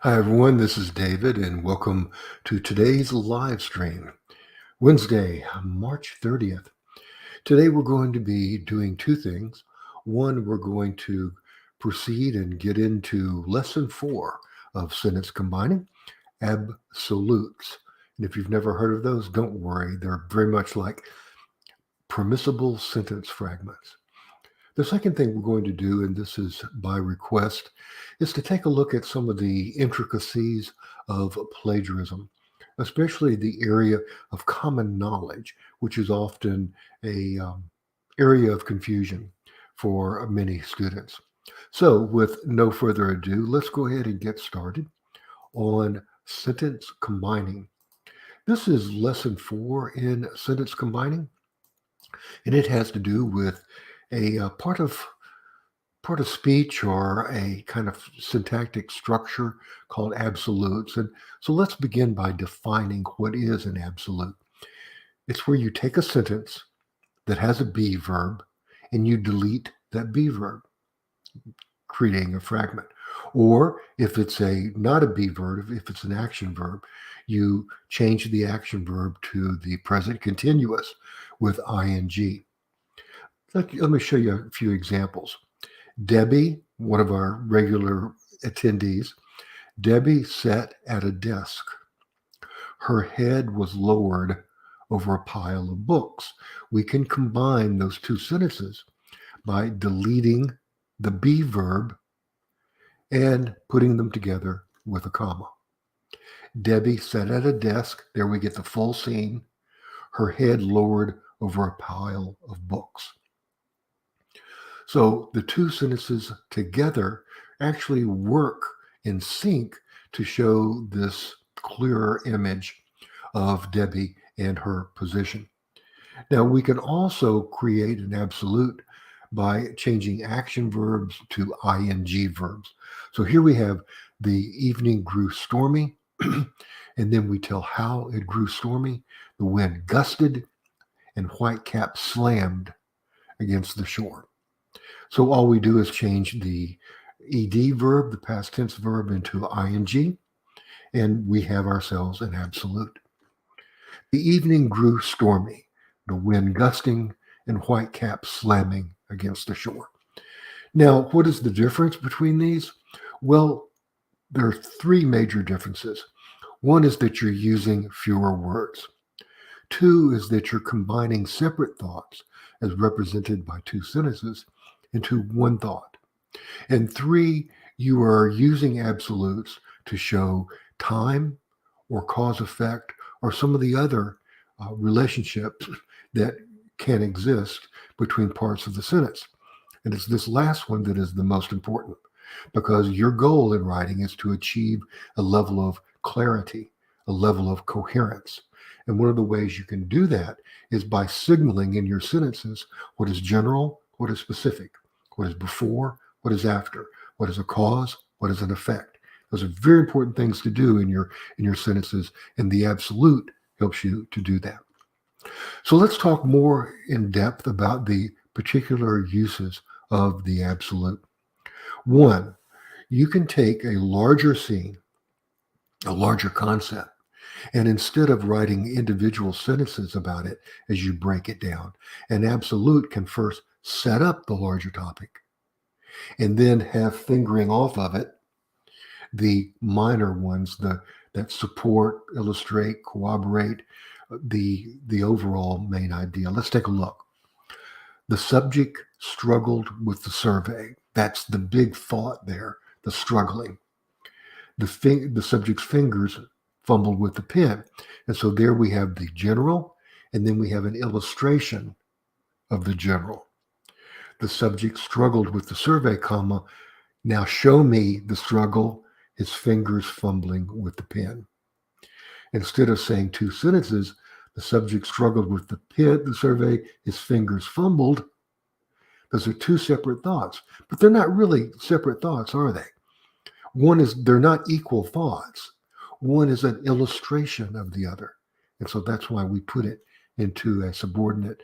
Hi, everyone. This is David, and welcome to today's live stream, Wednesday, March 30th. Today, we're going to be doing two things. One, we're going to proceed and get into lesson 4 of sentence combining, absolutes. And if you've never heard of those, don't worry. They're very much like permissible sentence fragments. The second thing we're going to do, and this is by request, is to take a look at some of the intricacies of plagiarism, especially the area of common knowledge, which is often a area of confusion for many students. So, with no further ado, let's go ahead and get started on sentence combining. This is lesson 4 in sentence combining, and it has to do with a part of speech or a kind of syntactic structure called absolutes. And so let's begin by defining what is an absolute. It's where you take a sentence that has a be verb and you delete that be verb, creating a fragment. Or if it's a not a be verb, if it's an action verb, you change the action verb to the present continuous with ing. Let me show you a few examples. Debbie, one of our regular attendees, Debbie sat at a desk. Her head was lowered over a pile of books. We can combine those two sentences by deleting the be verb and putting them together with a comma. Debbie sat at a desk. There we get the full scene. Her head lowered over a pile of books. So the two sentences together actually work in sync to show this clearer image of Debbie and her position. Now, we can also create an absolute by changing action verbs to ing verbs. So here we have the evening grew stormy, and then we tell how it grew stormy. The wind gusted, and white caps slammed against the shore. So all we do is change the ed verb, the past tense verb, into ing, and we have ourselves an absolute. The evening grew stormy, the wind gusting, and white caps slamming against the shore. Now, what is the difference between these? Well, there are three major differences. One is that you're using fewer words. Two is that you're combining separate thoughts, as represented by two sentences, into one thought. And three, you are using absolutes to show time or cause effect or some of the other relationships that can exist between parts of the sentence. And it's this last one that is the most important because your goal in writing is to achieve a level of clarity, a level of coherence. And one of the ways you can do that is by signaling in your sentences what is general, what is specific, what is before, what is after, what is a cause, what is an effect. Those are very important things to do in your sentences, and the absolute helps you to do that. So let's talk more in depth about the particular uses of the absolute. One, you can take a larger scene, a larger concept, and instead of writing individual sentences about it as you break it down, an absolute can first set up the larger topic and then have fingering off of it the minor ones that support, illustrate, corroborate the overall main idea. Let's take a look. The subject struggled with the survey. That's the big thought there, the struggling. The subject's fingers fumbled with the pen. And so there we have the general, and then we have an illustration of the general. The subject struggled with the survey, comma, now show me the struggle, his fingers fumbling with the pen. Instead of saying two sentences, the subject struggled with the survey, his fingers fumbled. Those are two separate thoughts, but they're not really separate thoughts, are they? They're not equal thoughts. One is an illustration of the other. And so that's why we put it into a subordinate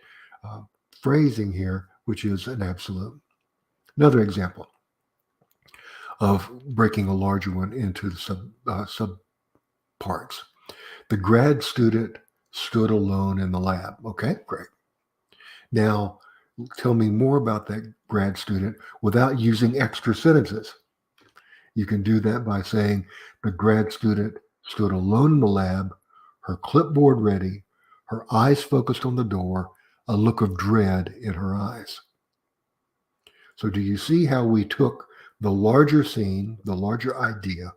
phrasing here, which is an absolute. Another example. of breaking a larger one into the sub parts. The grad student stood alone in the lab. Okay, great. Now, tell me more about that grad student without using extra sentences. You can do that by saying the grad student stood alone in the lab, her clipboard ready, her eyes focused on the door, a look of dread in her eyes. So, do you see how we took the larger scene, the larger idea,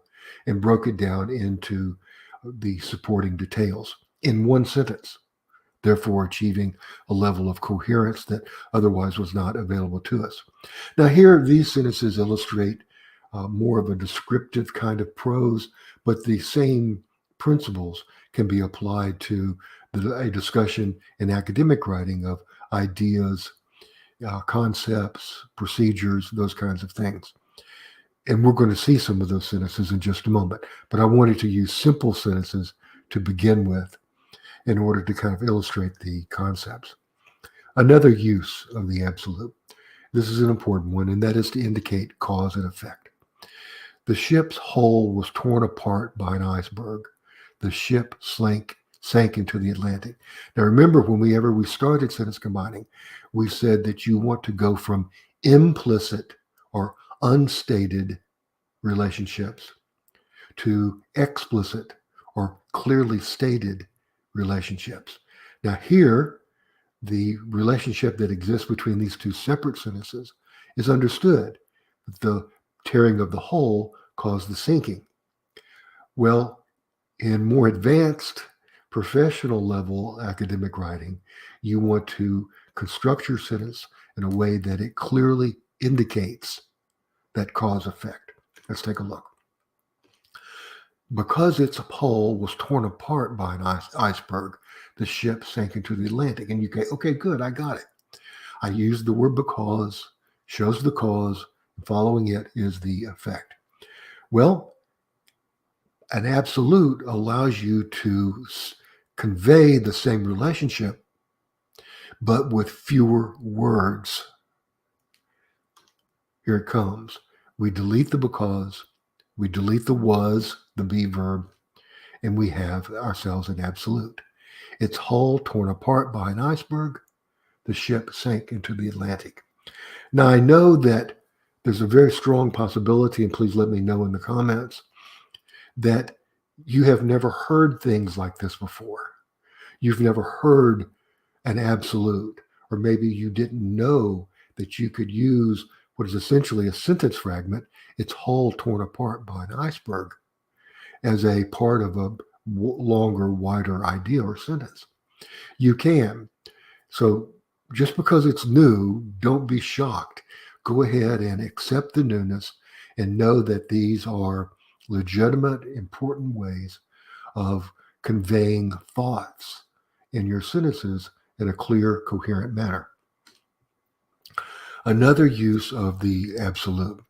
and broke it down into the supporting details in one sentence, therefore achieving a level of coherence that otherwise was not available to us? Now, here, these sentences illustrate more of a descriptive kind of prose, but the same principles can be applied to a discussion in academic writing of ideas, concepts, procedures, those kinds of things. And we're going to see some of those sentences in just a moment. But I wanted to use simple sentences to begin with in order to kind of illustrate the concepts. Another use of the absolute, this is an important one, and that is to indicate cause and effect. The ship's hull was torn apart by an iceberg. The ship sank into the Atlantic. Now remember, whenever we started sentence combining, we said that you want to go from implicit or unstated relationships to explicit or clearly stated relationships. Now here, the relationship that exists between these two separate sentences is understood. The tearing of the hull caused the sinking. Well, in more advanced professional level academic writing, you want to construct your sentence in a way that it clearly indicates that cause effect. Let's take a look. Because its hull was torn apart by an iceberg, the ship sank into the Atlantic. And you go, okay, good, I got it. I used the word because, shows the cause, and following it is the effect. Well, an absolute allows you to convey the same relationship, but with fewer words. Here it comes. We delete the because, we delete the was, the be verb, and we have ourselves an absolute. Its hull torn apart by an iceberg, the ship sank into the Atlantic. Now, I know that there's a very strong possibility, and please let me know in the comments, that you have never heard things like this before. You've never heard an absolute, or maybe you didn't know that you could use what is essentially a sentence fragment, its hull torn apart by an iceberg, as a part of a longer, wider idea or sentence. You can. So just because it's new, don't be shocked. Go ahead and accept the newness and know that these are legitimate, important ways of conveying thoughts in your sentences in a clear, coherent manner. Another use of the absolute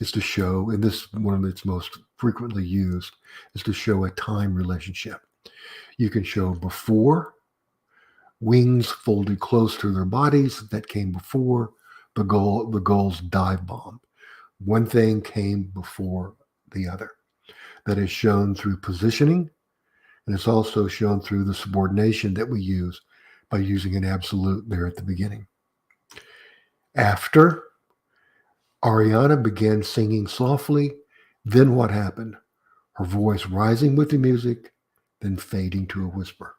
is to show, and this is one of its most frequently used, is to show a time relationship. You can show before, wings folded close to their bodies, that came before the goal's dive bomb. One thing came before the other. That is shown through positioning, and it's also shown through the subordination that we use by using an absolute there at the beginning. After, Ariana began singing softly. Then what happened? Her voice rising with the music, then fading to a whisper.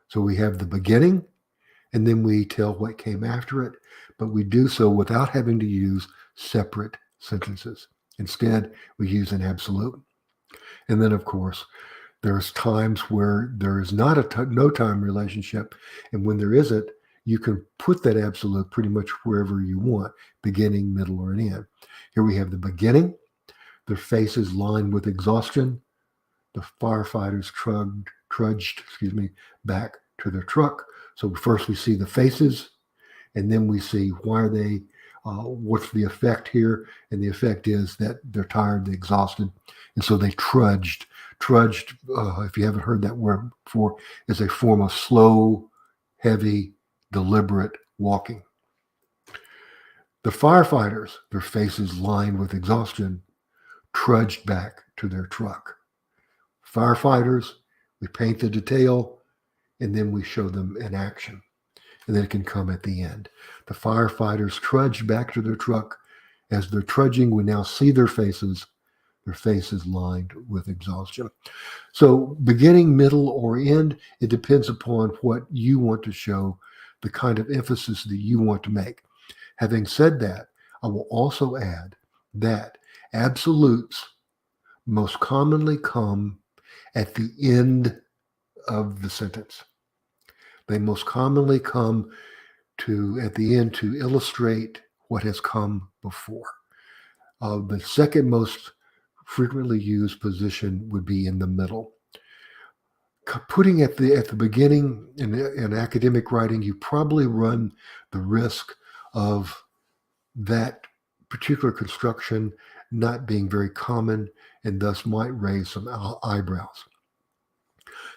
So we have the beginning, and then we tell what came after it, but we do so without having to use separate sentences. Instead, we use an absolute. And then, of course, there's times where there is not a no time relationship, and when there isn't, you can put that absolute pretty much wherever you want, beginning, middle, or an end. Here we have the beginning, their faces lined with exhaustion. The firefighters trudged back to their truck. So first we see the faces, and then we see why are they, what's the effect here? And the effect is that they're tired, they're exhausted, and so they trudged. Trudged, if you haven't heard that word before, is a form of slow, heavy, deliberate walking. The firefighters, their faces lined with exhaustion, trudged back to their truck. Firefighters, we paint the detail and then we show them in action. And then it can come at the end. The firefighters trudged back to their truck. As they're trudging, we now see their faces lined with exhaustion. So beginning, middle, or end, it depends upon what you want to show, the kind of emphasis that you want to make. Having said that, I will also add that absolutes most commonly come at the end of the sentence. They most commonly come at the end to illustrate what has come before. The second most frequently used position would be in the middle. Putting at the beginning in academic writing, you probably run the risk of that particular construction not being very common and thus might raise some eyebrows.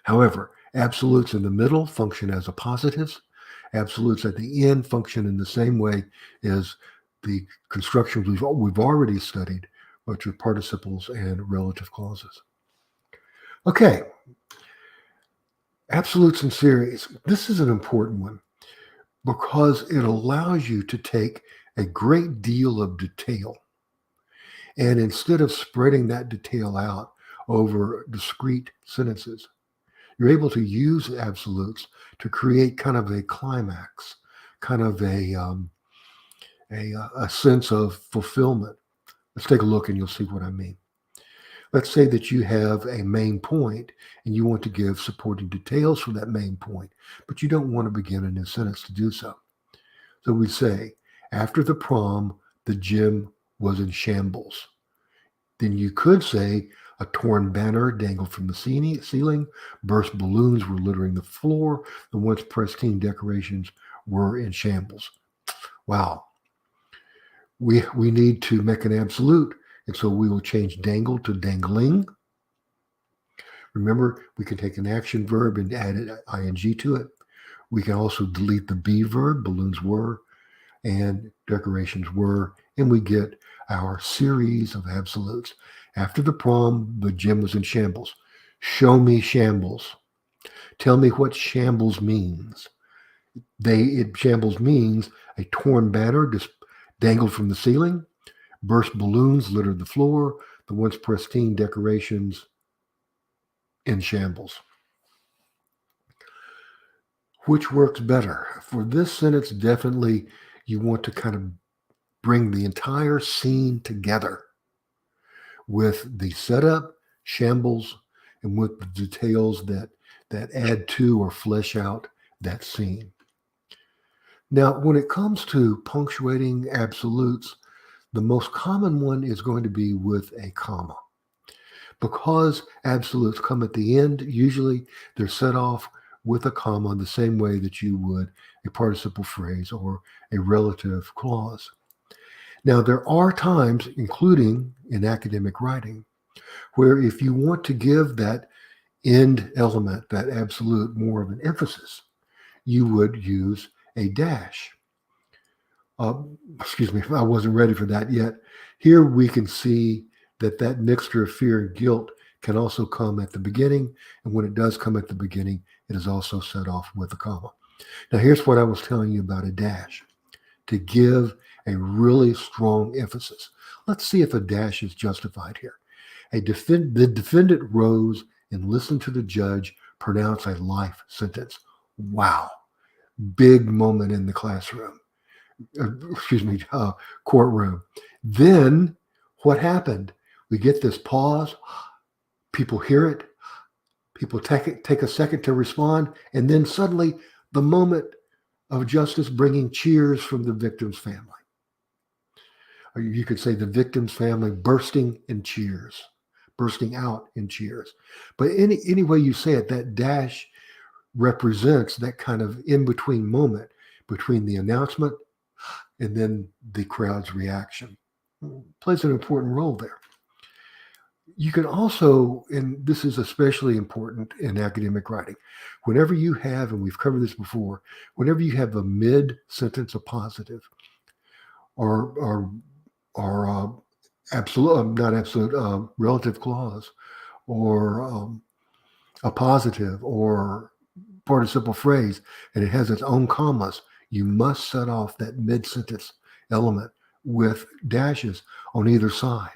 However, absolutes in the middle function as appositives. Absolutes at the end function in the same way as the constructions we've already studied, which are participles and relative clauses. Okay, absolutes and series. This is an important one because it allows you to take a great deal of detail, and instead of spreading that detail out over discrete sentences, you're able to use absolutes to create kind of a climax, kind of a sense of fulfillment. Let's take a look and you'll see what I mean. Let's say that you have a main point and you want to give supporting details for that main point, but you don't want to begin a new sentence to do so. So we say, after the prom, the gym was in shambles. Then you could say, a torn banner dangled from the ceiling, burst balloons were littering the floor, the once pristine decorations were in shambles. Wow. We need to make an absolute, and so we will change dangle to dangling. Remember, we can take an action verb and add an ing to it. We can also delete the be verb, balloons were, and decorations were, and we get our series of absolutes. After the prom, the gym was in shambles. Show me shambles. Tell me what shambles means. Shambles means a torn banner dangled from the ceiling, burst balloons littered the floor, the once pristine decorations in shambles. Which works better? For this sentence, definitely you want to kind of bring the entire scene together with the setup, shambles, and with the details that add to or flesh out that scene. Now, when it comes to punctuating absolutes, the most common one is going to be with a comma. Because absolutes come at the end, usually they're set off with a comma the same way that you would a participle phrase or a relative clause. Now, there are times, including in academic writing, where if you want to give that end element, that absolute, more of an emphasis, you would use a dash. Excuse me, I wasn't ready for that yet. Here we can see that mixture of fear and guilt can also come at the beginning. And when it does come at the beginning, it is also set off with a comma. Now, here's what I was telling you about a dash. To give a really strong emphasis. Let's see if a dash is justified here. The defendant rose and listened to the judge pronounce a life sentence. Wow. Big moment in the classroom. Courtroom. Then what happened? We get this pause. People hear it. People take a second to respond. And then suddenly the moment of justice bringing cheers from the victim's family. Or you could say the victim's family bursting in cheers, bursting out in cheers. But any way you say it, that dash represents that kind of in-between moment between the announcement and then the crowd's reaction. Plays an important role there. You can also, and this is especially important in academic writing, whenever you have, and we've covered this before, whenever you have a mid-sentence appositive, or absolute, not absolute, relative clause, or a positive, or participle phrase, and it has its own commas, you must set off that mid-sentence element with dashes on either side.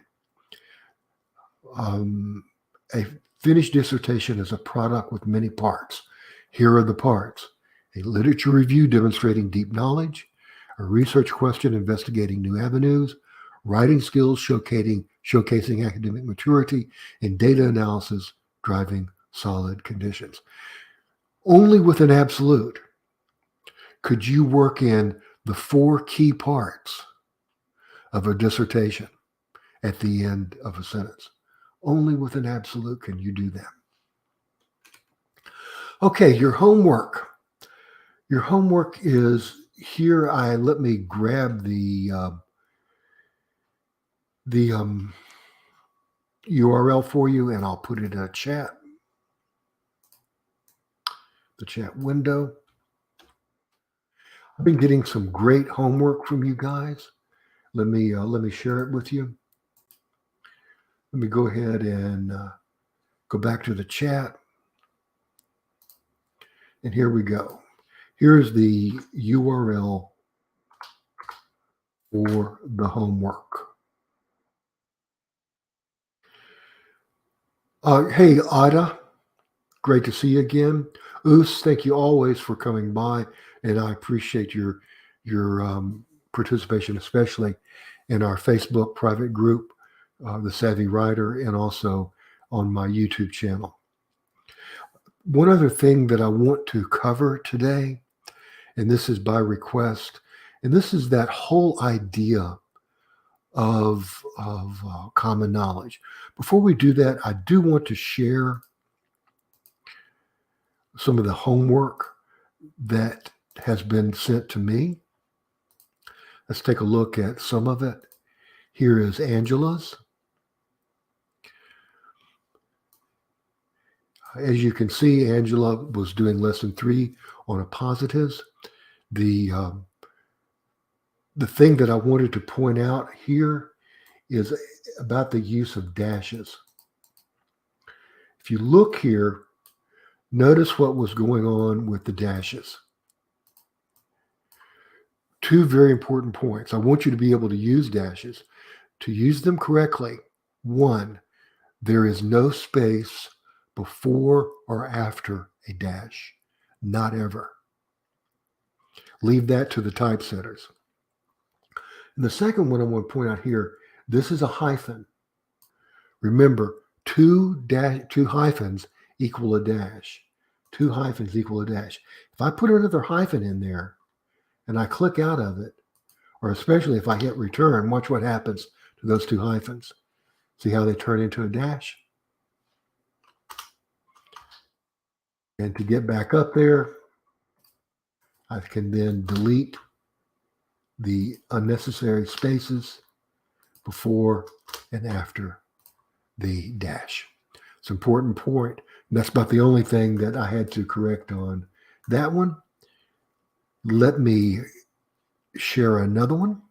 A finished dissertation is a product with many parts. Here are the parts: a literature review demonstrating deep knowledge, a research question investigating new avenues, writing skills showcasing academic maturity, and data analysis driving solid conditions. Only with an absolute could you work in the 4 key parts of a dissertation at the end of a sentence. Only with an absolute can you do that. Okay, your homework. Your homework is here. Let me grab the URL for you, and I'll put it in a chat. The chat window. I've been getting some great homework from you guys. Let me share it with you. Let me go ahead and go back to the chat. And here we go. Here's the URL for the homework. Hey, Ada, great to see you again. Oos, thank you always for coming by, and I appreciate your participation, especially in our Facebook private group, The Savvy Writer, and also on my YouTube channel. One other thing that I want to cover today, and this is by request, and this is that whole idea of common knowledge. Before we do that, I do want to share some of the homework that has been sent to me. Let's take a look at some of it. Here is Angela's. As you can see, Angela was doing lesson 3 on appositives. The thing that I wanted to point out here is about the use of dashes. If you look here, notice what was going on with the dashes. 2 very important points. I want you to be able to use dashes. To use them correctly, 1, there is no space before or after a dash. Not ever. Leave that to the typesetters. And the second one I want to point out here, this is a hyphen. Remember, 2 hyphens equal a dash. 2 hyphens equal a dash. If I put another hyphen in there and I click out of it, or especially if I hit return, watch what happens to those 2 hyphens. See how they turn into a dash? And to get back up there, I can then delete the unnecessary spaces before and after the dash. It's an important point. And that's about the only thing that I had to correct on that one. Let me share another one.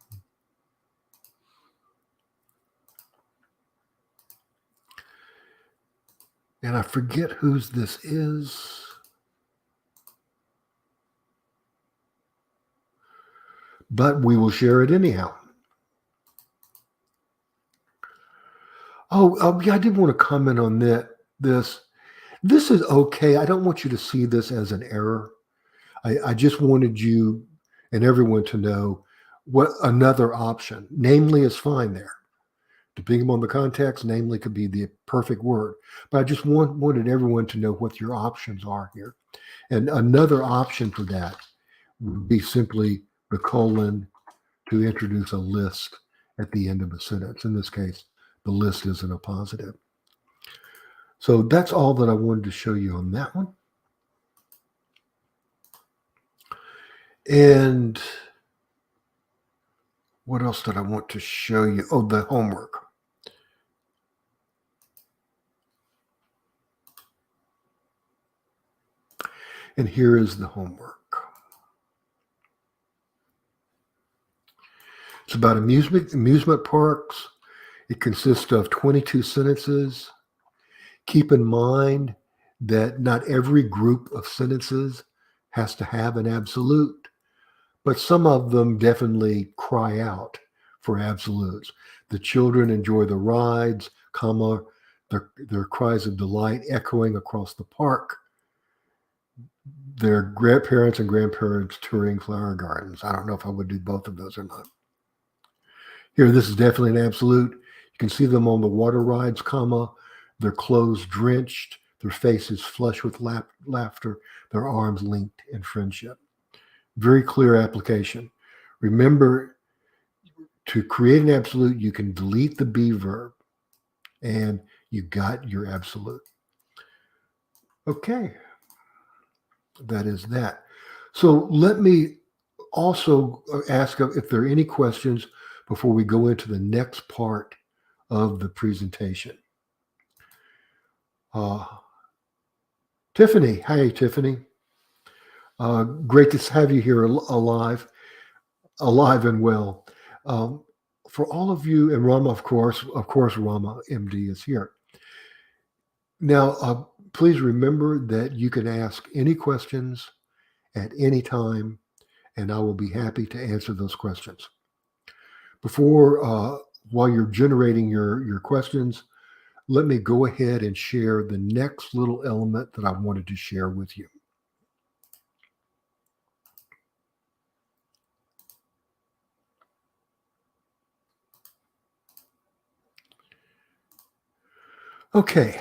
And I forget whose this is. But we will share it anyhow. Oh, yeah, I did want to comment on that. This is okay. I don't want you to see this as an error. I just wanted you and everyone to know what another option, namely, is fine there. Depending on the context, namely could be the perfect word. But I just wanted everyone to know what your options are here. And another option for that would be simply the colon to introduce a list at the end of a sentence. In this case, the list isn't a positive. So that's all that I wanted to show you on that one. And what else did I want to show you? Oh, the homework. And here is the homework. It's about amusement parks. It consists of 22 sentences. Keep in mind that not every group of sentences has to have an absolute, but some of them definitely cry out for absolutes. The children enjoy the rides, comma, their cries of delight echoing across the park. Their grandparents and grandparents touring flower gardens. I don't know if I would do both of those or not. Here, this is definitely an absolute. You can see them on the water rides, comma, their clothes drenched, their faces flushed with laughter, their arms linked in friendship. Very clear application. Remember, to create an absolute, you can delete the be verb, and you got your absolute. Okay, that is that. So let me also ask if there are any questions before we go into the next part of the presentation. Tiffany, hi Tiffany. Great to have you here alive and well. For all of you, and Rama, of course, Rama MD is here. Now, please remember that you can ask any questions at any time, and I will be happy to answer those questions. While you're generating your questions, let me go ahead and share the next little element that I wanted to share with you. Okay,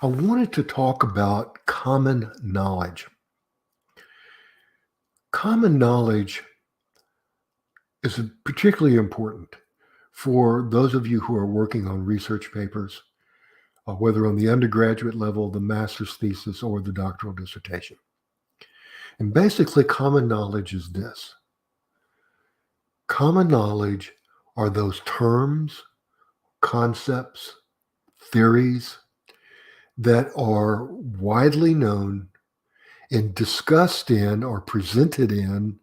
I wanted to talk about common knowledge. Common knowledge is particularly important for those of you who are working on research papers, whether on the undergraduate level, the master's thesis, or the doctoral dissertation. And basically, common knowledge is this. Common knowledge are those terms, concepts, theories that are widely known and discussed in or presented in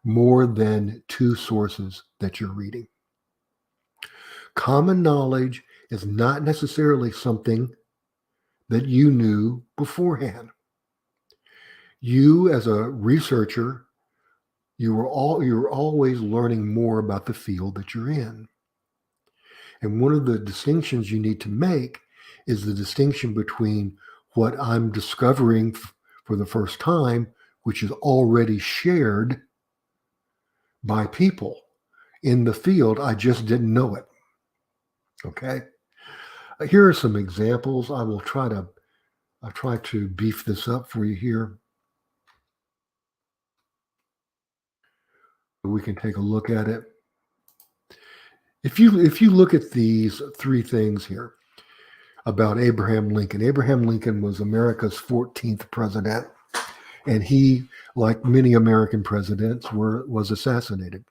more than two sources that you're reading. Common knowledge is not necessarily something that you knew beforehand. You, as a researcher, you're always learning more about the field that you're in. And one of the distinctions you need to make is the distinction between what I'm discovering for the first time, which is already shared by people in the field. I just didn't know it. Okay. Here are some examples. I'll try to beef this up for you here. We can take a look at it. If you look at these three things here about Abraham Lincoln was America's 14th president, and he, like many American presidents, was assassinated,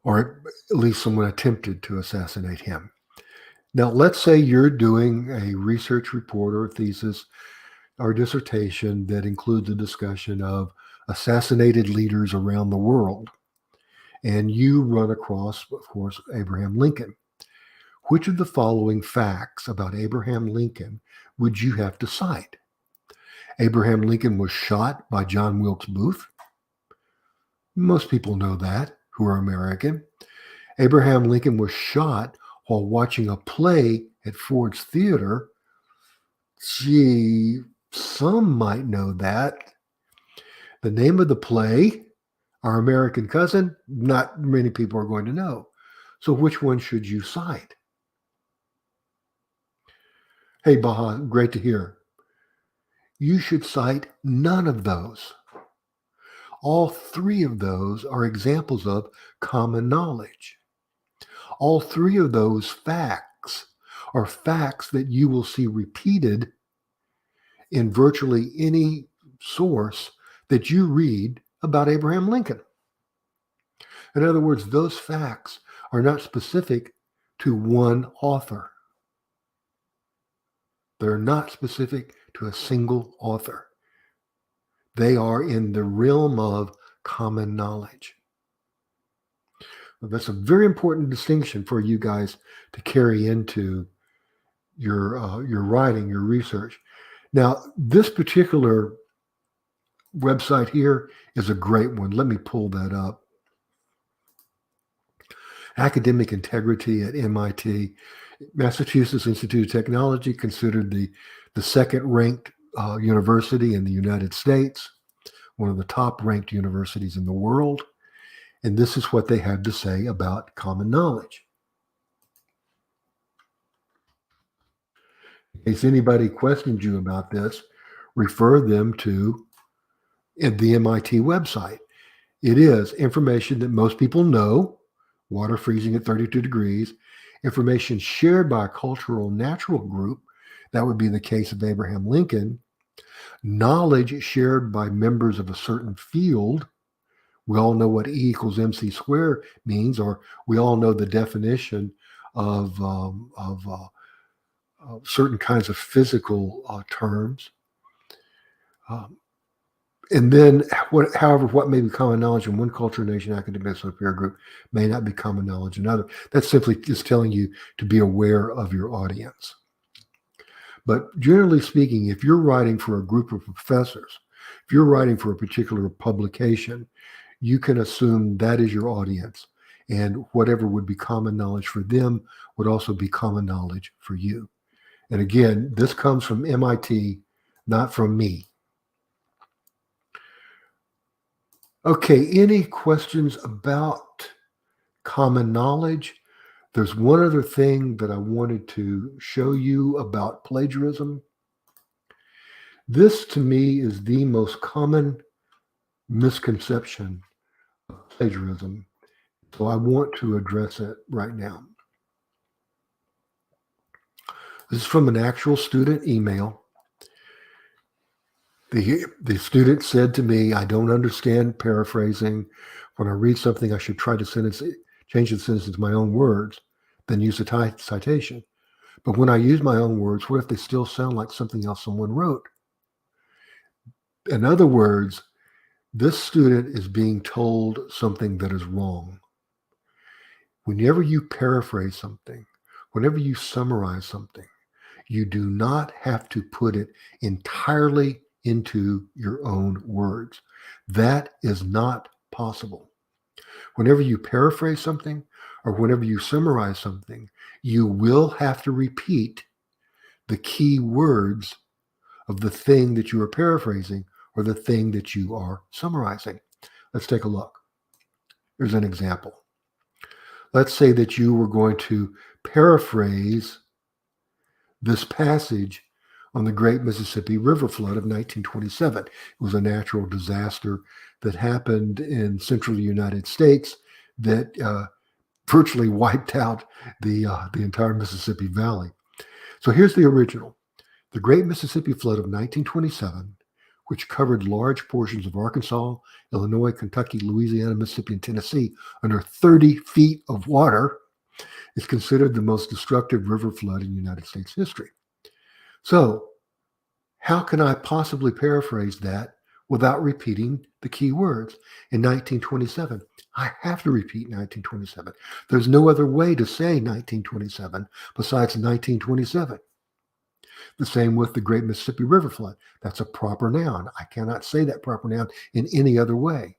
or at least someone attempted to assassinate him. Now, let's say you're doing a research report or a thesis or dissertation that includes a discussion of assassinated leaders around the world, and you run across, of course, Abraham Lincoln. Which of the following facts about Abraham Lincoln would you have to cite? Abraham Lincoln was shot by John Wilkes Booth. Most people know that who are American. Abraham Lincoln was shot while watching a play at Ford's Theater. Gee, some might know that. The name of the play, Our American Cousin, not many people are going to know. So which one should you cite? Hey, Baha, great to hear. You should cite none of those. All three of those are examples of common knowledge. All three of those facts are facts that you will see repeated in virtually any source that you read about Abraham Lincoln. In other words, those facts are not specific to one author. They're not specific to a single author. They are in the realm of common knowledge. That's a very important distinction for you guys to carry into your writing, your research. Now, this particular website here is a great one. Let me pull that up. Academic integrity at MIT. Massachusetts Institute of Technology, considered the second ranked university in the United States, one of the top ranked universities in the world. And this is what they had to say about common knowledge. In case anybody questions you about this, refer them to the MIT website. It is information that most people know, water freezing at 32 degrees, information shared by a cultural natural group, that would be the case of Abraham Lincoln, knowledge shared by members of a certain field. We all know what E equals MC squared means, or we all know the definition of certain kinds of physical terms. And then, however, what may be common knowledge in one culture, nation, academic, or peer group may not be common knowledge in another. That's simply just telling you to be aware of your audience. But generally speaking, if you're writing for a group of professors, if you're writing for a particular publication, you can assume that is your audience. And whatever would be common knowledge for them would also be common knowledge for you. And again, this comes from MIT, not from me. Okay, any questions about common knowledge? There's one other thing that I wanted to show you about plagiarism. This, to me, is the most common misconception of plagiarism. So I want to address it right now. This is from an actual student email. The student said to me, I don't understand paraphrasing. When I read something, I should try to change the sentence into my own words, then use a citation. But when I use my own words, what if they still sound like something else someone wrote? In other words, this student is being told something that is wrong. Whenever you paraphrase something, whenever you summarize something, you do not have to put it entirely into your own words. That is not possible. Whenever you paraphrase something or whenever you summarize something, you will have to repeat the key words of the thing that you are paraphrasing or the thing that you are summarizing. Let's take a look. Here's an example. Let's say that you were going to paraphrase this passage on the Great Mississippi River Flood of 1927. It was a natural disaster that happened in central United States that virtually wiped out the entire Mississippi Valley. So here's the original. The Great Mississippi Flood of 1927, which covered large portions of Arkansas, Illinois, Kentucky, Louisiana, Mississippi, and Tennessee under 30 feet of water, is considered the most destructive river flood in United States history. So how can I possibly paraphrase that without repeating the key words? In 1927, I have to repeat 1927. There's no other way to say 1927 besides 1927. The same with the Great Mississippi River Flood. That's a proper noun. I cannot say that proper noun in any other way.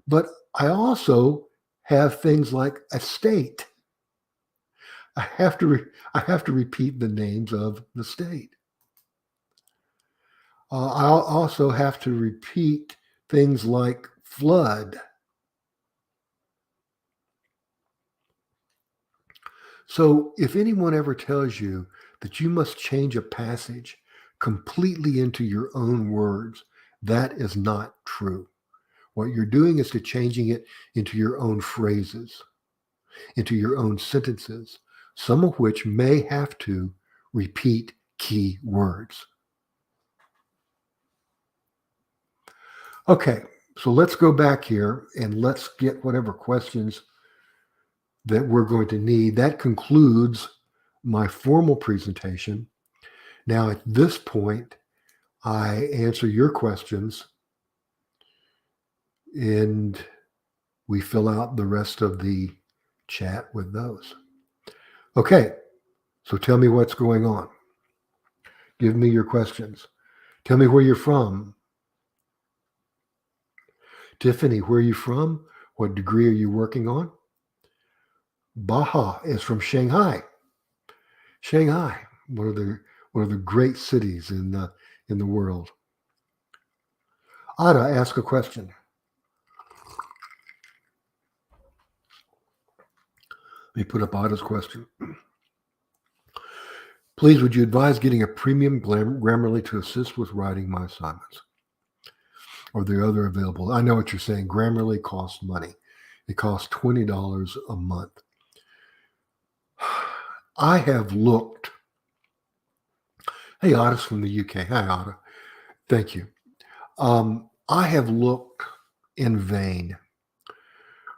But I also have things like a state. I have to repeat the names of the state. I'll also have to repeat things like flood. So if anyone ever tells you that you must change a passage completely into your own words, that is not true. What you're doing is changing it into your own phrases, into your own sentences, some of which may have to repeat key words. Okay, so let's go back here and let's get whatever questions that we're going to need. That concludes my formal presentation. Now, at this point, I answer your questions, and we fill out the rest of the chat with those. Okay, so tell me what's going on. Give me your questions. Tell me where you're from. Tiffany, where are you from? What degree are you working on? Baha is from Shanghai. Shanghai, one of the great cities in the world. Ada, ask a question. Let me put up Ada's question. Please, would you advise getting a premium Grammarly to assist with writing my assignments? Or the other available? I know what you're saying. Grammarly costs money. It costs $20 a month. I have looked. Hey, Ada's from the UK. Hi, Ada. Thank you. I have looked in vain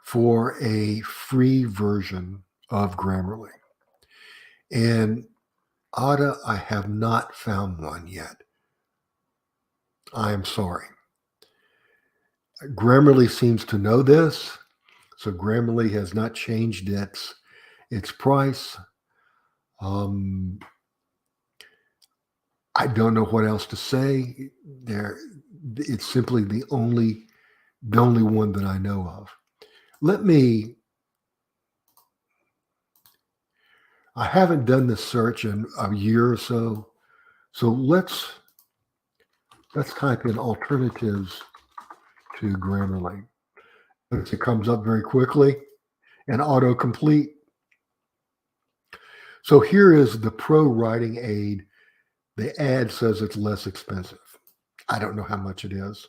for a free version of Grammarly. And Ada, I have not found one yet. I am sorry. Grammarly seems to know this, so Grammarly has not changed its price. I don't know what else to say. It's simply the only one that I know of. I haven't done this search in a year or so. So let's type in alternatives to Grammarly. It comes up very quickly and autocomplete. So here is the pro writing aid. The ad says it's less expensive. I don't know how much it is.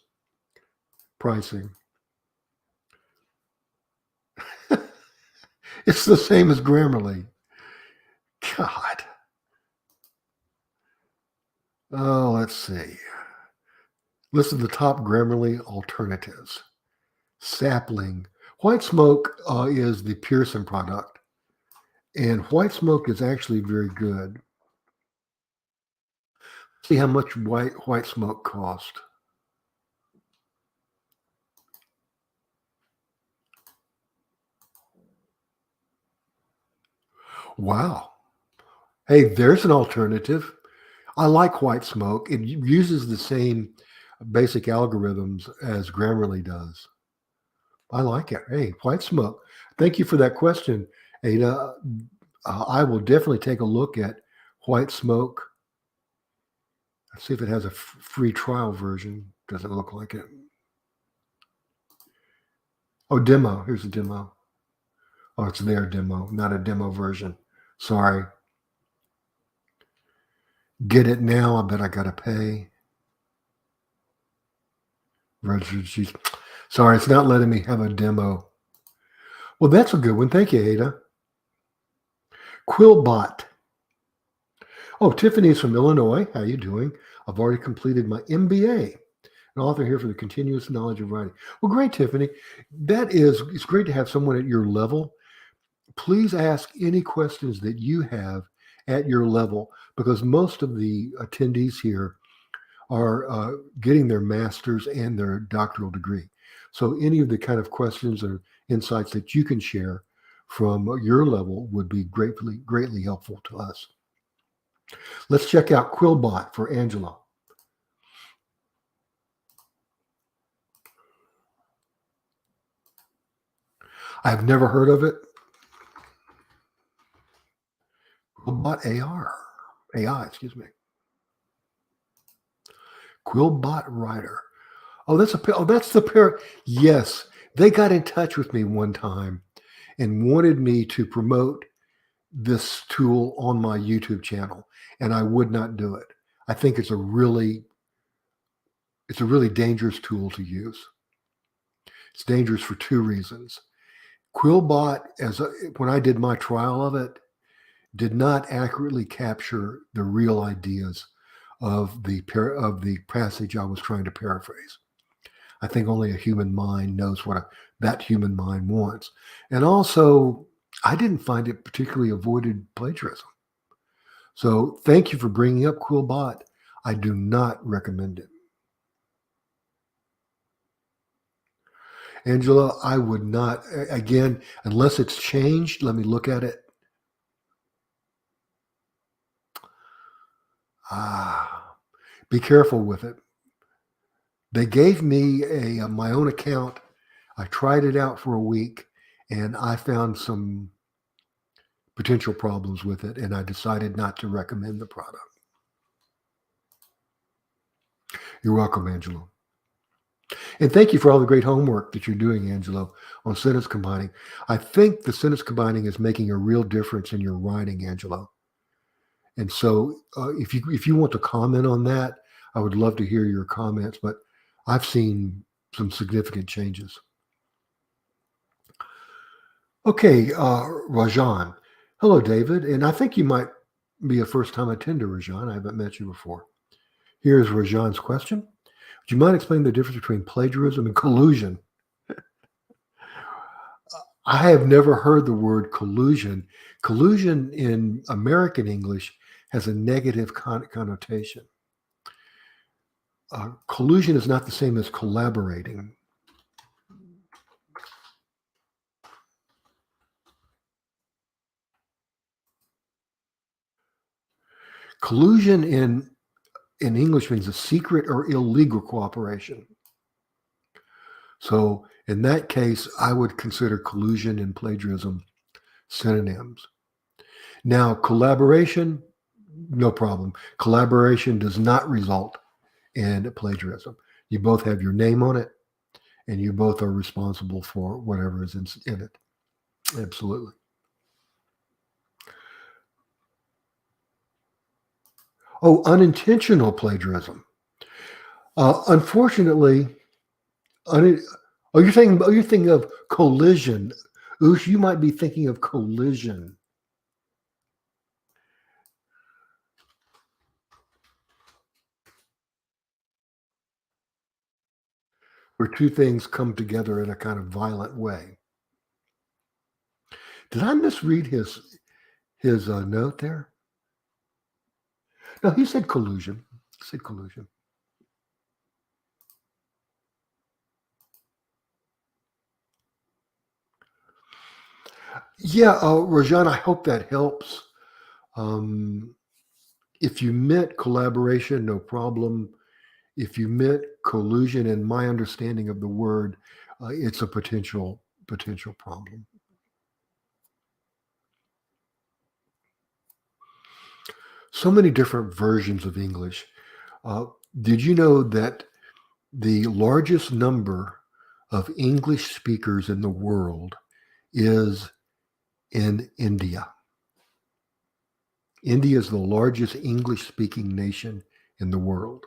Pricing. It's the same as Grammarly. God. Oh, let's see. List of the top Grammarly alternatives. Sapling. White Smoke is the Pearson product. And White Smoke is actually very good. See how much white Smoke cost. Wow. Hey, there's an alternative. I like White Smoke. It uses the same basic algorithms as Grammarly does. I like it. Hey, White Smoke. Thank you for that question, Ada. I will definitely take a look at White Smoke. Let's see if it has a free trial version. Doesn't look like it. Oh, demo. Here's a demo. Oh, it's their demo, not a demo version. Sorry. Get it now. I bet I got to pay. Sorry, it's not letting me have a demo. Well, that's a good one. Thank you, Ada. Quillbot. Oh, Tiffany's from Illinois. How you doing? I've already completed my MBA. An author here for the continuous knowledge of writing. Well, great, Tiffany. It's great to have someone at your level. Please ask any questions that you have at your level, because most of the attendees here are getting their master's and their doctoral degree. So any of the kind of questions or insights that you can share from your level would be greatly helpful to us. Let's check out Quillbot for Angela. I've never heard of it. Quillbot AI, excuse me. Quillbot Writer. Oh, that's the pair. Yes, they got in touch with me one time and wanted me to promote this tool on my YouTube channel, and I would not do it. I think it's a really dangerous tool to use. It's dangerous for two reasons. Quillbot, when I did my trial of it, did not accurately capture the real ideas of the passage I was trying to paraphrase. I think only a human mind knows what that human mind wants. And also, I didn't find it particularly avoided plagiarism. So thank you for bringing up Quillbot. I do not recommend it. Angela, I would not, again, unless it's changed, let me look at it. Be careful with it. They gave me my own account. I tried it out for a week and I found some potential problems with it, and I decided not to recommend the product. You're welcome, Angelo. And thank you for all the great homework that you're doing, Angelo, on sentence combining. I think the sentence combining is making a real difference in your writing, Angelo. And so if you want to comment on that, I would love to hear your comments, but I've seen some significant changes. Okay, Rajan. Hello, David. And I think you might be a first-time attender, Rajan. I haven't met you before. Here's Rajan's question. Would you mind explaining the difference between plagiarism and collusion? I have never heard the word collusion. Collusion in American English has a negative connotation. Collusion is not the same as collaborating. Collusion in English means a secret or illegal cooperation. So in that case, I would consider collusion and plagiarism synonyms. Now, collaboration, no problem. Collaboration does not result in plagiarism. You both have your name on it, and you both are responsible for whatever is in it. Absolutely. Oh, unintentional plagiarism. Unfortunately, you're thinking of collision. Oosh, you might be thinking of collision. Where two things come together in a kind of violent way. Did I misread his note there? No, he said collusion. He said collusion. Yeah, Rajan, I hope that helps. If you meant collaboration, no problem. If you meant collusion, in my understanding of the word, it's a potential problem. So many different versions of English. Did you know that the largest number of English speakers in the world is in India? India is the largest English speaking nation in the world.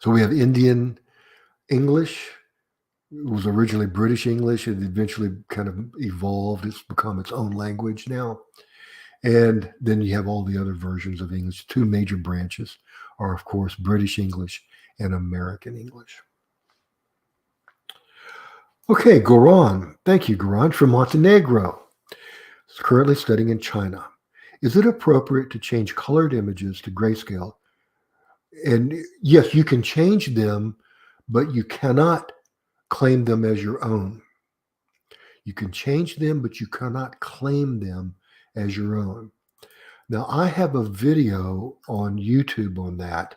So we have Indian English. It was originally British English. It eventually kind of evolved. It's become its own language now. And then you have all the other versions of English. Two major branches are, of course, British English and American English. Okay, Goran. Thank you, Goran, from Montenegro. He's currently studying in China. Is it appropriate to change colored images to grayscale? And yes, you can change them, but you cannot claim them as your own. You can change them, but you cannot claim them as your own. Now, I have a video on YouTube on that,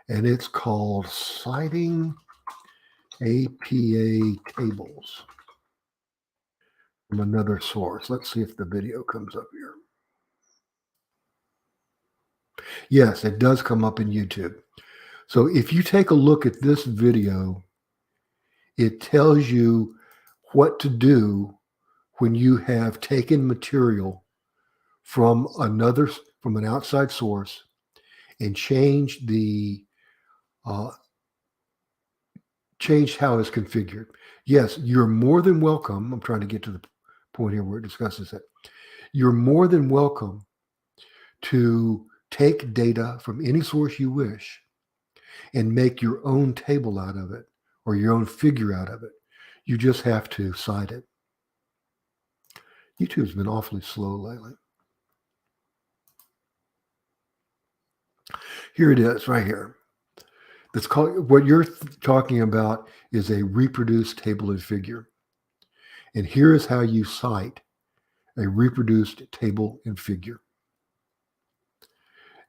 and it's called Citing APA Tables from another source. Let's see if the video comes up here. Yes, it does come up in YouTube. So if you take a look at this video, it tells you what to do when you have taken material from an outside source and changed change how it's configured. Yes, you're more than welcome. I'm trying to get to the point here where it discusses it. You're more than welcome to take data from any source you wish and make your own table out of it or your own figure out of it. You just have to cite it. YouTube's been awfully slow lately. Here it is, right here. That's called, what you're talking about is a reproduced table and figure. And here is how you cite a reproduced table and figure.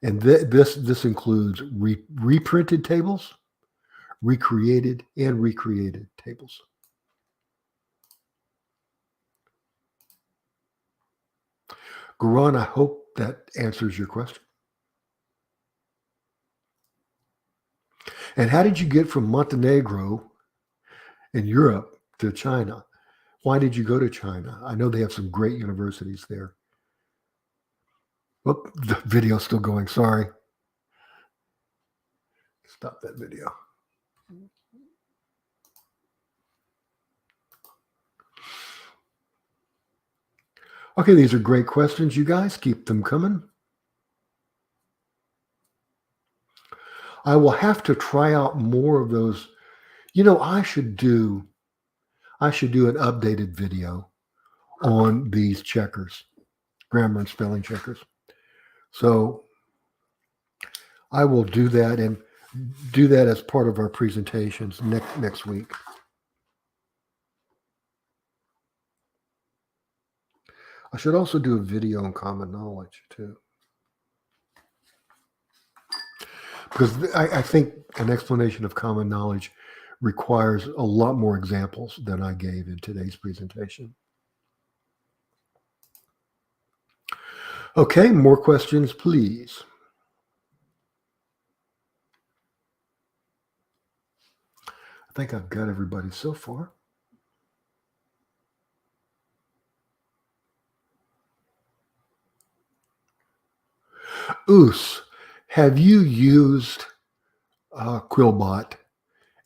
And this includes reprinted tables, recreated and recreated tables. Garan, I hope that answers your question. And how did you get from Montenegro in Europe to China? Why did you go to China? I know they have some great universities there. Oh, the video's still going. Sorry. Stop that video. Okay, these are great questions, you guys. Keep them coming. I will have to try out more of those. You know, I should do an updated video on these checkers, grammar and spelling checkers. So I will do that and do that as part of our presentations next week. I should also do a video on common knowledge too. Because I think an explanation of common knowledge requires a lot more examples than I gave in today's presentation. Okay, more questions, please. I think I've got everybody so far. Oos, have you used Quillbot,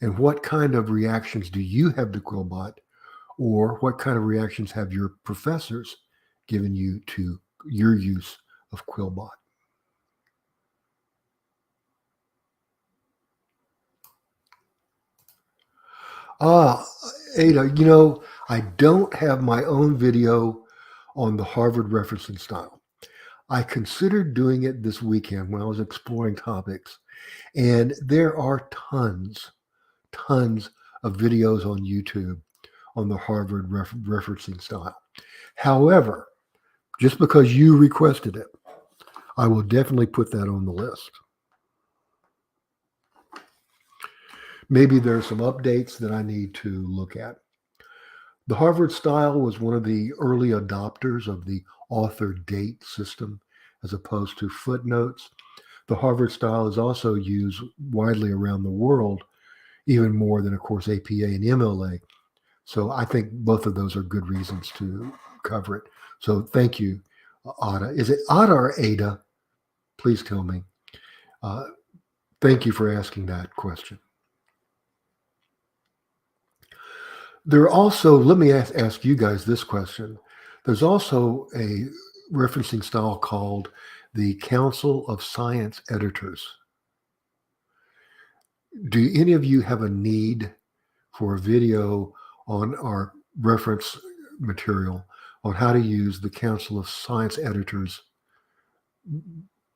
and what kind of reactions do you have to Quillbot, or what kind of reactions have your professors given you to your use of Quillbot? Ada, you know, I don't have my own video on the Harvard referencing style. I considered doing it this weekend when I was exploring topics, and there are tons of videos on YouTube on the Harvard referencing style. However, just because you requested it, I will definitely put that on the list. Maybe there are some updates that I need to look at. The Harvard style was one of the early adopters of the author date system as opposed to footnotes. The Harvard style is also used widely around the world, even more than, of course, APA and MLA. So I think both of those are good reasons to cover it. So thank you, Ada. Is it Ada or Ada? Please tell me. Thank you for asking that question. There are also, let me ask you guys this question. There's also a referencing style called the Council of Science Editors. Do any of you have a need for a video on our reference material on how to use the Council of Science Editors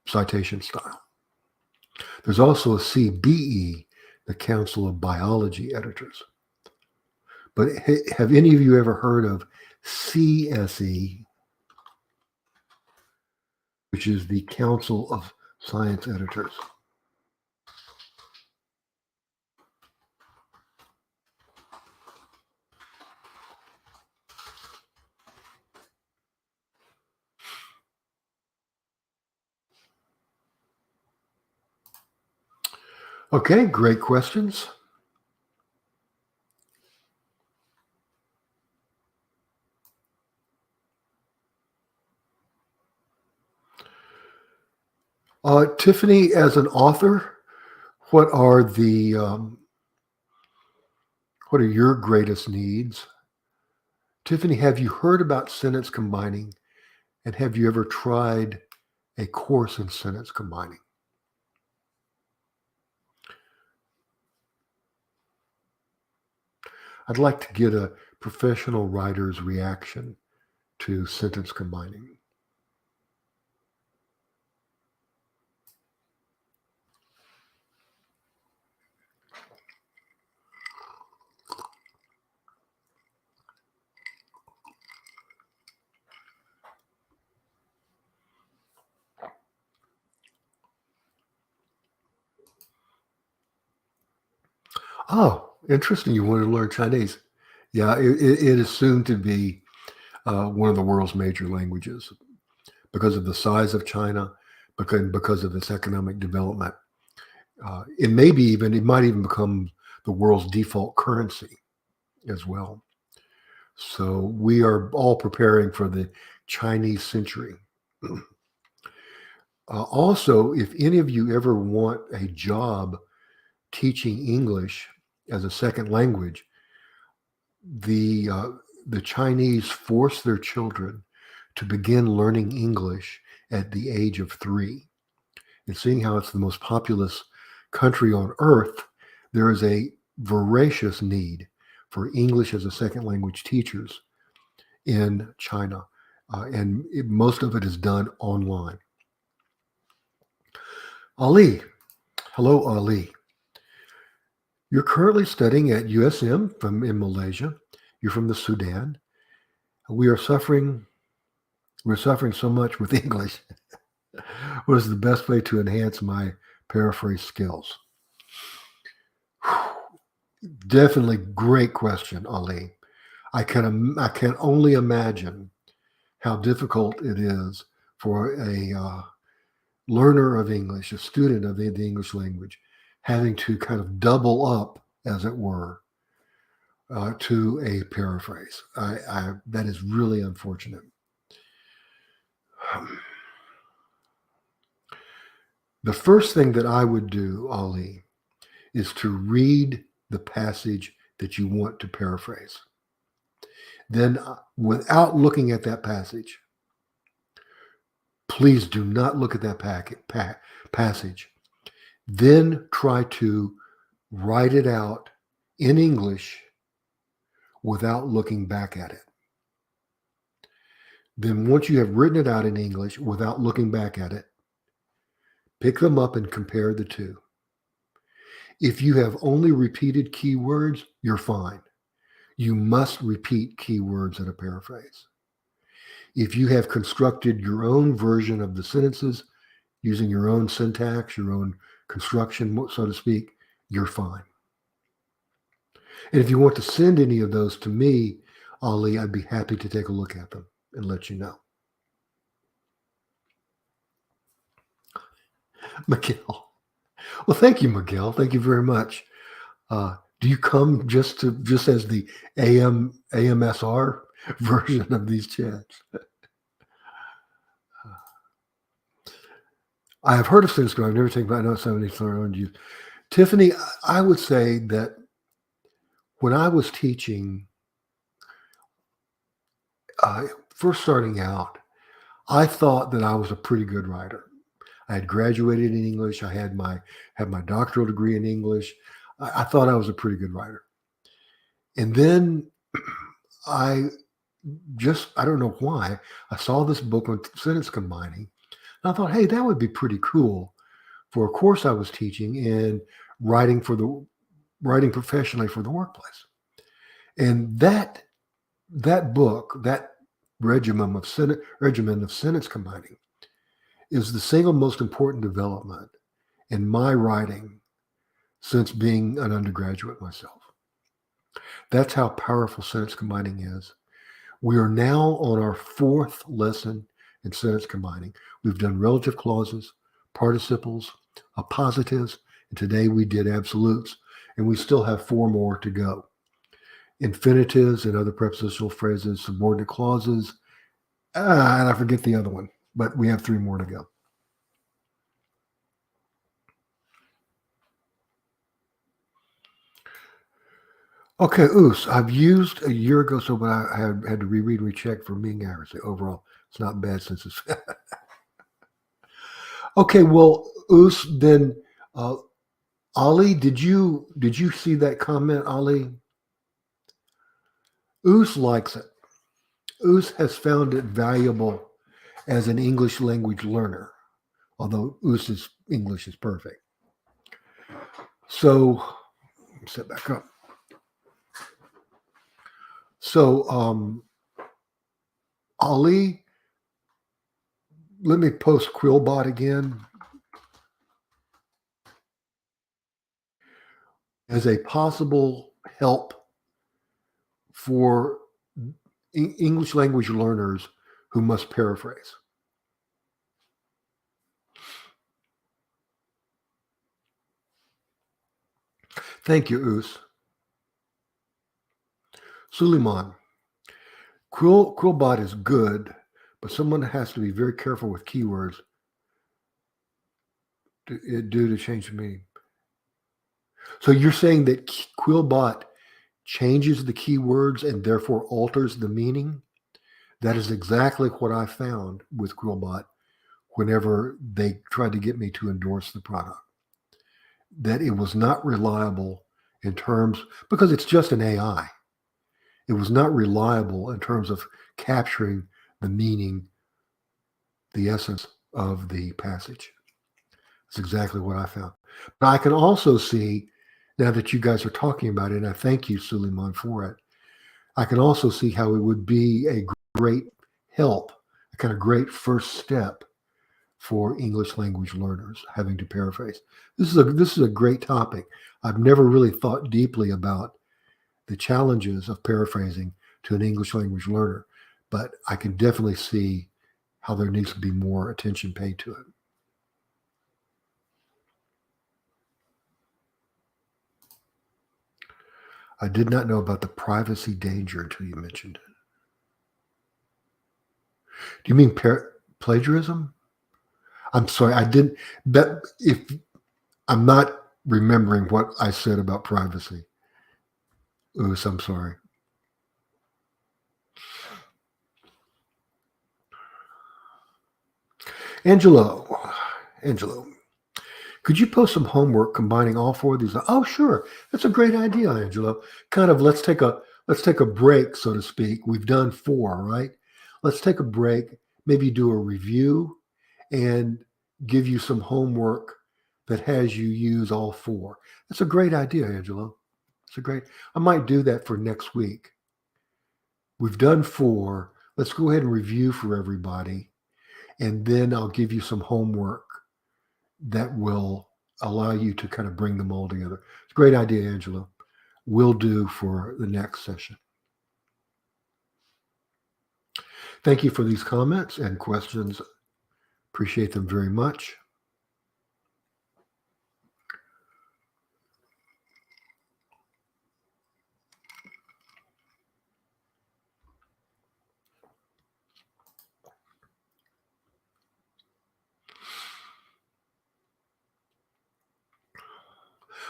citation style? There's also a CBE, the Council of Biology Editors. But have any of you ever heard of CSE, which is the Council of Science Editors? Okay, great questions. Tiffany, as an author, what are your greatest needs? Tiffany, have you heard about sentence combining, and have you ever tried a course in sentence combining? I'd like to get a professional writer's reaction to sentence combining. Oh, interesting. You want to learn Chinese. Yeah, it is soon to be one of the world's major languages because of the size of China, because of its economic development. It might even become the world's default currency as well. So we are all preparing for the Chinese century. Also, if any of you ever want a job teaching English as a second language, the uh, the Chinese force their children to begin learning English at the age of 3. And seeing how it's the most populous country on earth, there is a voracious need for English as a second language teachers in China. Most of it is done online. Ali, hello, Ali. You're currently studying at USM in Malaysia. You're from the Sudan. We are suffering. We're suffering so much with English. What is the best way to enhance my paraphrase skills? Definitely great question, Ali. I can only imagine how difficult it is for a learner of English, a student of the English language, having to kind of double up, as it were, to a paraphrase. That is really unfortunate. The first thing that I would do, Ali, is to read the passage that you want to paraphrase. Then, without looking at that passage, please do not look at that passage. Then try to write it out in English without looking back at it. Then, once you have written it out in English without looking back at it, pick them up and compare the two. If you have only repeated keywords, you're fine. You must repeat keywords in a paraphrase. If you have constructed your own version of the sentences using your own syntax, your own construction, so to speak, you're fine. And if you want to send any of those to me, Ali, I'd be happy to take a look at them and let you know. Miguel. Well, thank you, Miguel. Thank you very much. Do you come just as the AMSR version of these chats? I have heard of Cisco. I've never taken, but I know somebody learned you. Tiffany, I would say that when I was teaching, first starting out, I thought that I was a pretty good writer. I had graduated in English. I had my doctoral degree in English. I thought I was a pretty good writer. And then I don't know why, I saw this book on sentence combining. And I thought, hey, that would be pretty cool for a course I was teaching and writing professionally for the workplace. And that book, that regimen of sentence combining, is the single most important development in my writing since being an undergraduate myself. That's how powerful sentence combining is. We are now on our 4th lesson in sentence combining. We've done relative clauses, participles, appositives, and today we did absolutes, and we still have 4 more to go. Infinitives and other prepositional phrases, subordinate clauses, and I forget the other one, but we have 3 more to go. Okay, I've used a year ago, so but I had to reread and recheck for meaning accuracy. Overall, it's not bad since it's okay. Well, then Ali, did you see that comment, Ali? Likes it. Has found it valuable as an English language learner, although English is perfect. So, set back up. So, Ali, let me post Quillbot again. as a possible help for English language learners who must paraphrase? Thank you, Us. Suleiman, Quillbot is good, but someone has to be very careful with keywords due to change the meaning. So you're saying that Quillbot changes the keywords and therefore alters the meaning? That is exactly what I found with Quillbot whenever they tried to get me to endorse the product. That it was not reliable in terms, because it's just an AI. It was not reliable in terms of capturing the meaning, the essence of the passage. That's exactly what I found. But I can also see, now that you guys are talking about it, and I thank you, Suleiman, for it, I can also see how it would be a great help, a kind of great first step for English language learners having to paraphrase. This is a great topic. I've never really thought deeply about the challenges of paraphrasing to an English language learner, but I can definitely see how there needs to be more attention paid to it. I did not know about the privacy danger until you mentioned it. Do you mean plagiarism? I'm sorry, I didn't. That if I'm not remembering what I said about privacy. Oops, I'm sorry. Angelo, could you post some homework combining all four of these? Oh, sure. That's a great idea, Angelo. Kind of let's take a break, so to speak. We've done four, right? Let's take a break, maybe do a review and give you some homework that has you use all four. That's a great idea, Angelo. I might do that for next week. We've done four. Let's go ahead and review for everybody. And then I'll give you some homework that will allow you to kind of bring them all together. It's a great idea, Angela. Will do for the next session. Thank you for these comments and questions. Appreciate them very much.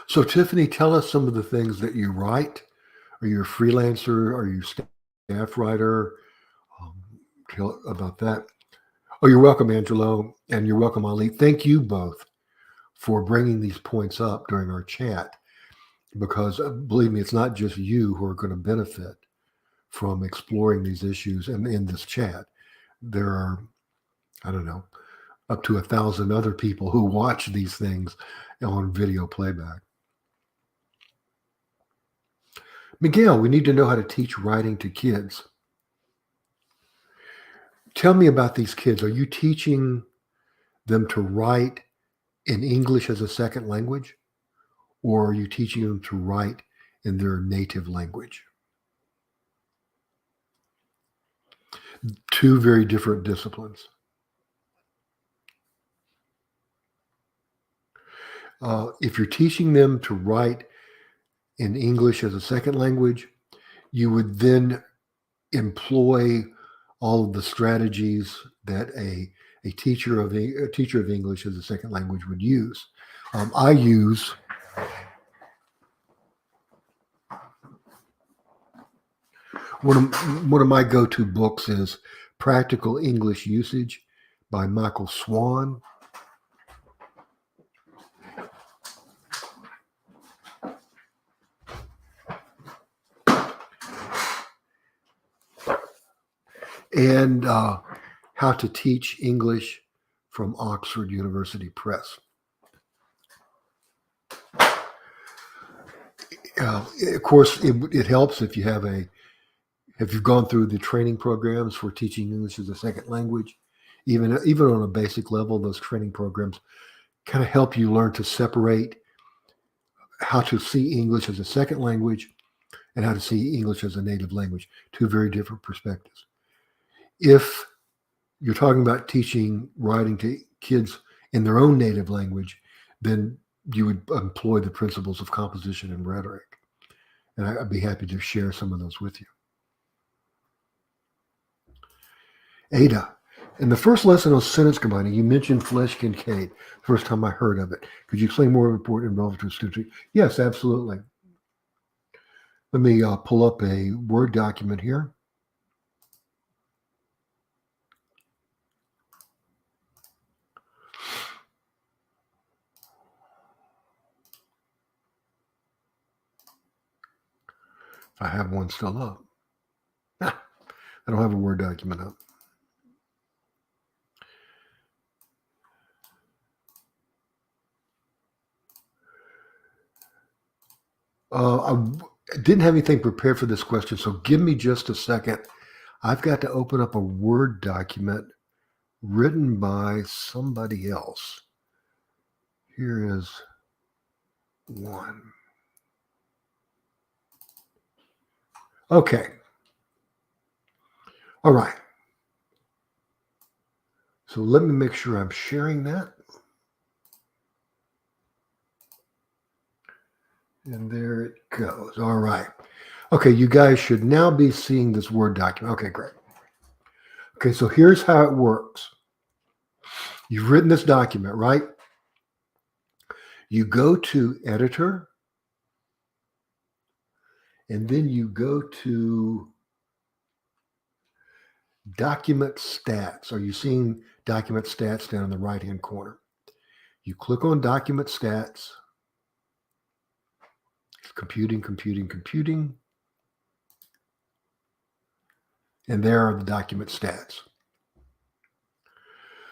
So, Tiffany, tell us some of the things that you write. Are you a freelancer? Are you a staff writer? Tell about that. Oh, you're welcome, Angelo, and you're welcome, Ali. Thank you both for bringing these points up during our chat, because believe me, it's not just you who are going to benefit from exploring these issues. And in this chat, there are, I don't know, up to 1,000 other people who watch these things on video playback. Miguel, we need to know how to teach writing to kids. Tell me about these kids. Are you teaching them to write in English as a second language, or are you teaching them to write in their native language? Two very different disciplines. If you're teaching them to write in English as a second language, you would then employ all of the strategies that a teacher of English as a second language would use. I use one of my go-to books is Practical English Usage by Michael Swan. And How to Teach English from Oxford University Press. Of course, it helps if you've gone through the training programs for teaching English as a second language. Even on a basic level, those training programs kind of help you learn to separate how to see English as a second language and how to see English as a native language, two very different perspectives. If you're talking about teaching writing to kids in their own native language, then you would employ the principles of composition and rhetoric. And I'd be happy to share some of those with you. Ada, in the first lesson on sentence combining, you mentioned Flesch Kincaid. First time I heard of it. Could you explain more important and relevant to students? Yes, absolutely. Let me pull up a Word document here. I have one still up. I don't have a Word document up. I didn't have anything prepared for this question, so give me just a second. I've got to open up a Word document written by somebody else. Here is one. Okay. All right. So let me make sure I'm sharing that. And there it goes. All right. Okay, you guys should now be seeing this Word document. Okay, great. Okay, so here's how it works. You've written this document, right? You go to Editor, and then you go to Document Stats. Are you seeing Document Stats down in the right-hand corner? You click on Document Stats. It's computing. And there are the document stats.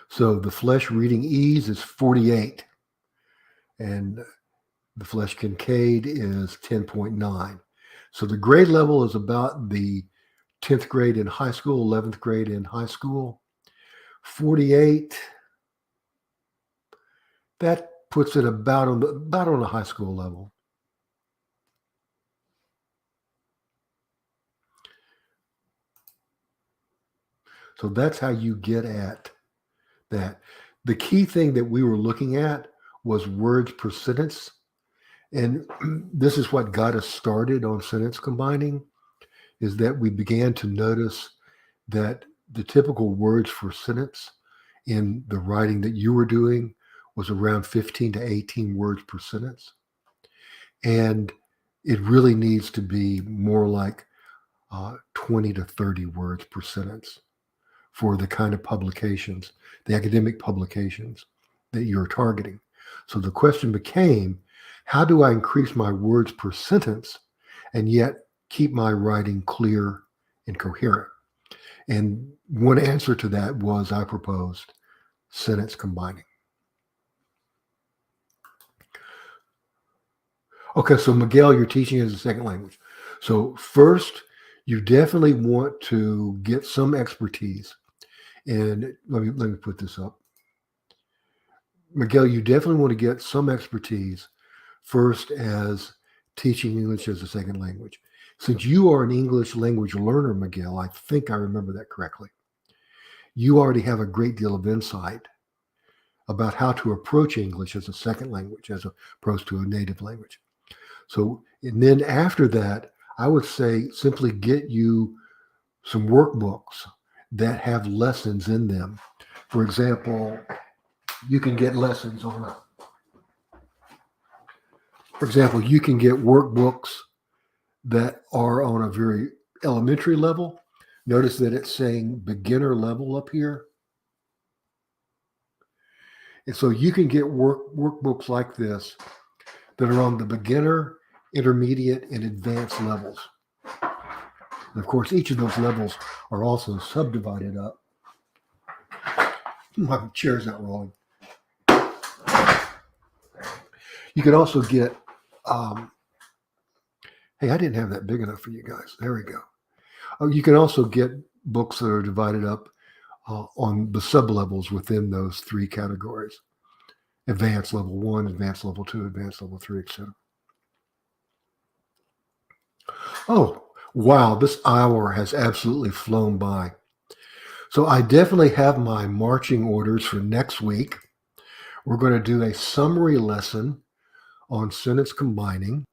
So the Flesch reading ease is 48. And the Flesch Kincaid is 10.9. So the grade level is about the 10th grade in high school, 11th grade in high school. 48, that puts it about on a high school level. So that's how you get at that. The key thing that we were looking at was words per sentence. And this is what got us started on sentence combining, is that we began to notice that the typical words for sentence in the writing that you were doing was around 15 to 18 words per sentence. And it really needs to be more like 20 to 30 words per sentence for the kind of publications, the academic publications that you're targeting. So the question became, how do I increase my words per sentence and yet keep my writing clear and coherent? And one answer to that was I proposed sentence combining. Okay, so Miguel, you're teaching as a second language. So first, you definitely want to get some expertise. And let me put this up. Miguel, you definitely want to get some expertise first as teaching English as a second language. Since you are an English language learner, Miguel, I think I remember that correctly. You already have a great deal of insight about how to approach English as a second language as opposed to a native language. So, and then after that, I would say simply get you some workbooks that have lessons in them. For example, you can get lessons on for example, you can get workbooks that are on a very elementary level. Notice that it's saying beginner level up here. And so you can get workbooks like this that are on the beginner, intermediate, and advanced levels. And of course, each of those levels are also subdivided up. My chair's not rolling. You can also get, hey, I didn't have that big enough for you guys. There we go. You can also get books that are divided up on the sub-levels within those three categories. Advanced level 1, advanced level 2, advanced level 3, etc. Oh, wow, this hour has absolutely flown by. So I definitely have my marching orders for next week. We're going to do a summary lesson on sentence combining.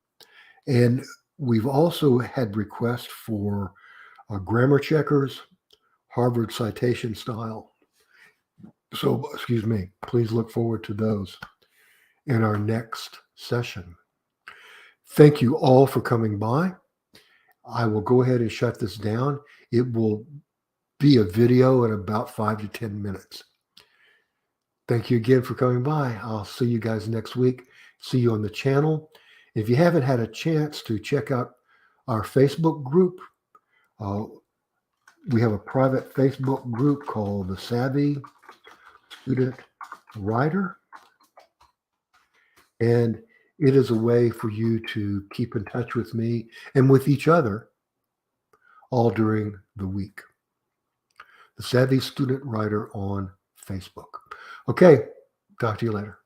And we've also had requests for grammar checkers, Harvard citation style. So, excuse me, please look forward to those in our next session. Thank you all for coming by. I will go ahead and shut this down. It will be a video in about 5 to 10 minutes. Thank you again for coming by. I'll see you guys next week. See you on the channel. If you haven't had a chance to check out our Facebook group, we have a private Facebook group called the Savvy Student Writer. And it is a way for you to keep in touch with me and with each other all during the week. The Savvy Student Writer on Facebook. Okay, talk to you later.